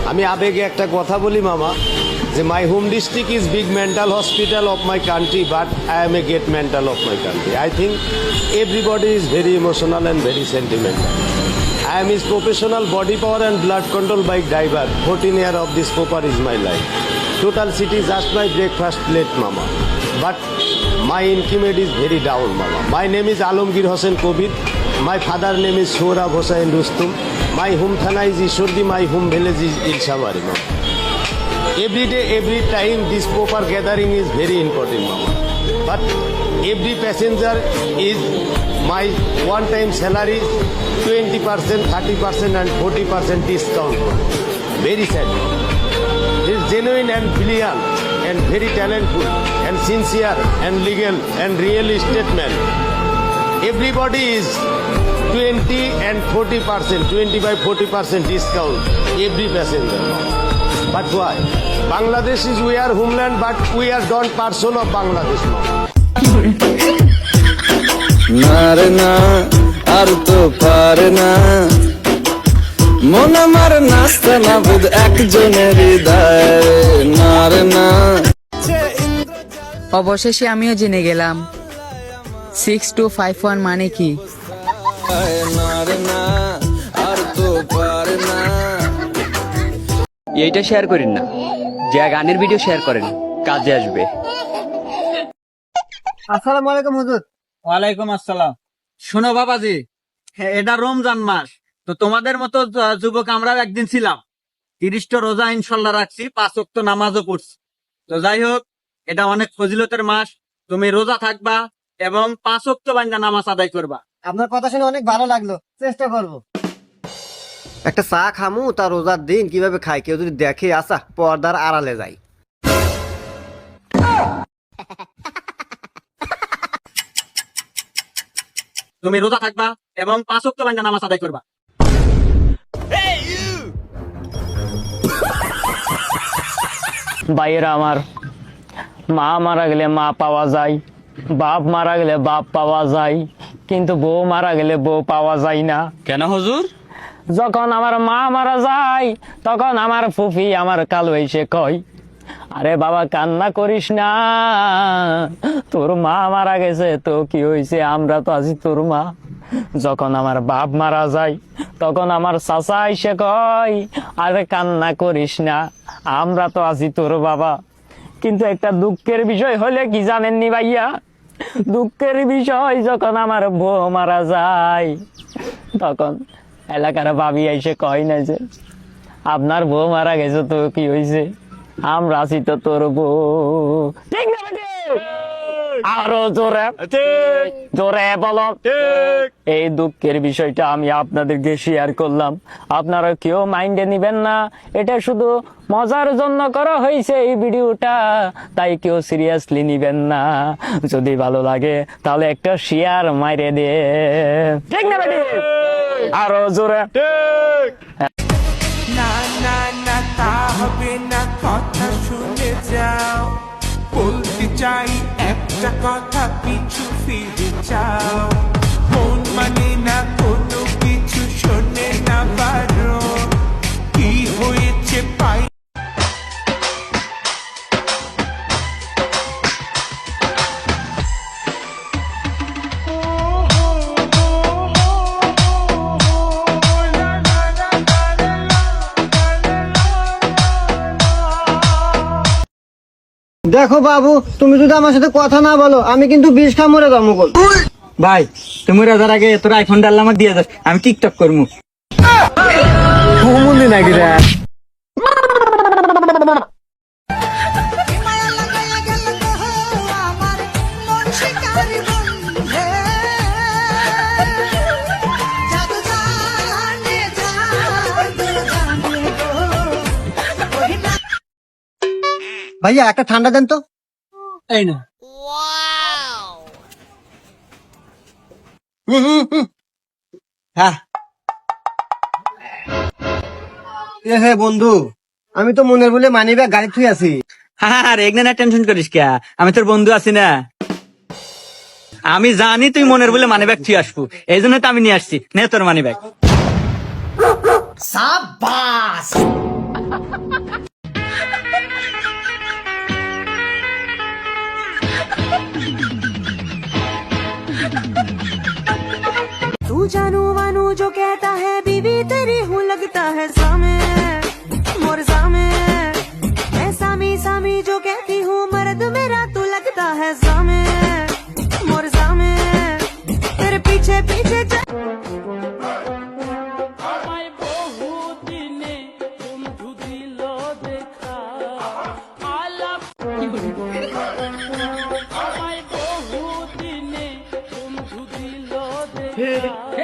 আমি আবেগে একটা কথা বলি মামা, যে my home district is big mental hospital of my country, but I M a great mental of my country. I think everybody is very emotional and very sentimental. I am his professional body power and blood control bike driver. 14 years of this popper is my life. Total city just my breakfast plate, mama. But my intimate is very down, mama. My name is Alamgir Hossain Kobir. My father name is Sohrab Hossain Rustum. My home thana is Ishordi. My home village is Ilshabari, mama. Every day, every time, this popper gathering is very important, mama. But every passenger is my one-time salary, 20%, 30% and 40% discount. Very sad. He is genuine and brilliant and very talented and sincere and legal and real estate man. Everybody is 20 and 40%, 25-40% discount every passenger. But why? Bangladesh is our homeland, but we are not person of Bangladesh now. না রে না আর তো পারে না মন আমার নাচতে না বুধ একজনের হৃদয় না রে না। অবশেষে আমিও জেনে গেলাম 6251 মানে কি। না রে না আর তো পারে না। এইটা শেয়ার করেন না, যে গানের ভিডিও শেয়ার করেন, কাজে আসবে। আসসালামু আলাইকুম হুজুর। ওয়ালাইকুম আসসালাম। শোনো বাবাজি, এটা রমজান মাস, তো তোমাদের মতো যুবক আমরাও একদিন ছিলাম। 30টা রোজা ইনশাল্লাহ রাখছি, 5 ওয়াক্ত নামাজও পড়ছি। তো যাই হোক, এটা অনেক ফজিলতের মাস। তুমি রোজা থাকবা এবং 5 ওয়াক্ত বান্দা নামাজ আদায় করবা। আপনার কথা শুনে অনেক ভালো লাগলো, চেষ্টা করব। একটা চা খামু, তার রোজার দিন কিভাবে খাই কেউ যদি দেখে, আসা পর্দার আড়ালে যাই। তুমি রোজা থাকবা এবং 5 ওয়াক্ত বান্দা নামাজ আদায় করবা। ভাইয়েরা আমার, মা মারা গেলে মা পাওয়া যায়, বাপ মারা গেলে বাপ পাওয়া যায়, কিন্তু বউ মারা গেলে বউ পাওয়া যায় না। কেন হুজুর? যখন আমার মা মারা যায় তখন আমার ফুফি আমার কালো এসে কয়, আরে বাবা কান্না করিস না, তোর মা মারা গেছে তো কি হয়েছে, আমরা তো আছি তোর মা। যখন আমার বাপ মারা যায় তখন আমার চাচা এসে কয়, আরে কান্না করিস না, আমরা তো আছি তোর বাবা। কিন্তু একটা দুঃখের বিষয় হলে কি জানেননি ভাইয়া, দুঃখের বিষয় যখন আমার বউ মারা যায় তখন এলাকার ভাবি এসে কয় না যে আপনার বউ মারা গেছে তো কি হয়েছে, আমরা আছি তো তোর বউ। ঠিক না বেটি? আরো জোরে জোরে বলো। এই দুঃখের বিষয়টা আমি আপনাদেরকে শেয়ার করলাম, আপনারা কেউ মাইন্ডে নিবেন না, এটা শুধু মজার জন্য করা হয়েছে এই ভিডিওটা, তাই কেউ সিরিয়াসলি নিবেন না। যদি ভালো লাগে তাহলে একটা শেয়ার মাইরে দে। ঠিক না বেটি? আরো জোরে। না না না তা হবে না, কথা শুনে যাও, বলতে চাই একটা কথা, পিছু ফিরে যাও। মন মানে না কোনো কিছু, শোনে না পারো কি হয়েছে পাই। দেখো বাবু, তুমি যদি আমার সাথে কথা না বলো আমি কিন্তু বিষ খা মরে যাবো। ভাই তুমি রোজার আগে তোর আইফোন ডাল আমাকে দিয়ে দাও, আমি টিকটক করবো। নাকি রে? ভাইয়া একটা ঠান্ডা দেন তো। এই না হ্যাঁ হে বন্ধু, আমি তো মনের বলে মানি ব্যাগ গাড়ি থুই আছি। হ্যাঁ রেগনা না, টেনশন করিস কে, আমি তোর বন্ধু আছি না। আমি জানি তুই মনের বলে মানি ব্যাগ তুই আসবো, এই জন্য তো আমি নিয়ে আসছি, নে তোর মানি ব্যাগ। तू जानू वानू जो कहता है बीवी तेरी हूँ लगता है सामे मोर सामे मैं सामी सामी जो कहती हूँ मर्द मेरा तू लगता है सामे मोर सामे तेरे पीछे पीछे शुरू।